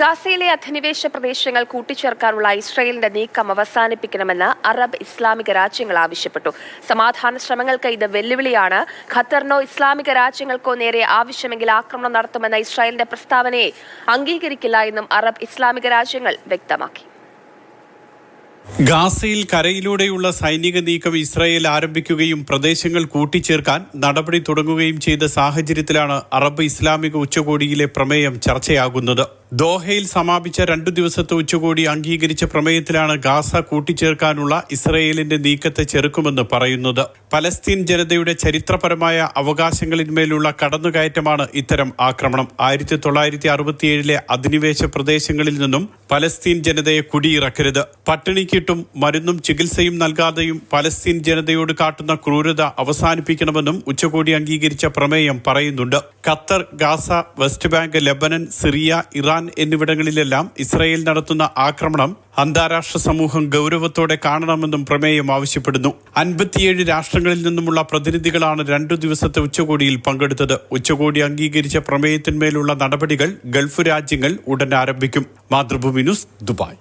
ഗാസയിലെ അധിനിവേശ പ്രദേശങ്ങൾ കൂട്ടിച്ചേർക്കാനുള്ള ഇസ്രായേലിന്റെ നീക്കം അവസാനിപ്പിക്കണമെന്ന് അറബ് ഇസ്ലാമിക രാജ്യങ്ങൾ ആവശ്യപ്പെട്ടു. സമാധാന ശ്രമങ്ങൾക്ക് ഇത് വെല്ലുവിളിയാണ്. ഖത്തറിനോ ഇസ്ലാമിക രാജ്യങ്ങൾക്കോ നേരെ ആവശ്യമെങ്കിൽ ആക്രമണം നടത്തുമെന്ന ഇസ്രായേലിന്റെ പ്രസ്താവനയെ അംഗീകരിക്കില്ല എന്നും അറബ് ഇസ്ലാമിക രാജ്യങ്ങൾ വ്യക്തമാക്കി. ഗാസയിൽ കരയിലൂടെയുള്ള സൈനിക നീക്കം ഇസ്രായേൽ ആരംഭിക്കുകയും പ്രദേശങ്ങൾ കൂട്ടിച്ചേർക്കാൻ നടപടി തുടങ്ങുകയും ചെയ്ത സാഹചര്യത്തിലാണ് അറബ് ഇസ്ലാമിക ഉച്ചകോടിയിലെ പ്രമേയം ചർച്ചയാകുന്നത്. ദോഹയിൽ സമാപിച്ച 2 ദിവസത്തെ ഉച്ചകോടി അംഗീകരിച്ച പ്രമേയത്തിലാണ് ഗാസ കൂട്ടിച്ചേർക്കാനുള്ള ഇസ്രായേലിന്റെ നീക്കത്തെ ചെറുക്കുമെന്ന് പറയുന്നത്. പലസ്തീൻ ജനതയുടെ ചരിത്രപരമായ അവകാശങ്ങളിന്മേലുള്ള കടന്നുകയറ്റമാണ് ഇത്തരം ആക്രമണം. 1967 അധിനിവേശ പ്രദേശങ്ങളിൽ നിന്നും പലസ്തീൻ ജനതയെ കുടിയിറക്കരുത്. പട്ടിണിക്കിട്ടും മരുന്നും ചികിത്സയും നൽകാതെയും പലസ്തീൻ ജനതയോട് കാട്ടുന്ന ക്രൂരത അവസാനിപ്പിക്കണമെന്നും ഉച്ചകോടി അംഗീകരിച്ച പ്രമേയം പറയുന്നുണ്ട്. Qatar, Gaza, West Bank, Lebanon, Syria, Iran എന്നിവിടങ്ങളിലെല്ലാം ഇസ്രായേൽ നടത്തുന്ന ആക്രമണം അന്താരാഷ്ട്ര സമൂഹം ഗൗരവത്തോടെ കാണണമെന്നും പ്രമേയം ആവശ്യപ്പെടുന്നു. 57 രാഷ്ട്രങ്ങളിൽ നിന്നുമുള്ള പ്രതിനിധികളാണ് 2 ദിവസത്തെ ഉച്ചകോടിയിൽ പങ്കെടുത്തത്. ഉച്ചകോടി അംഗീകരിച്ച പ്രമേയത്തിന്മേലുള്ള നടപടികൾ ഗൾഫ് രാജ്യങ്ങൾ ഉടൻ ആരംഭിക്കും. Mathrubhumi news, Dubai.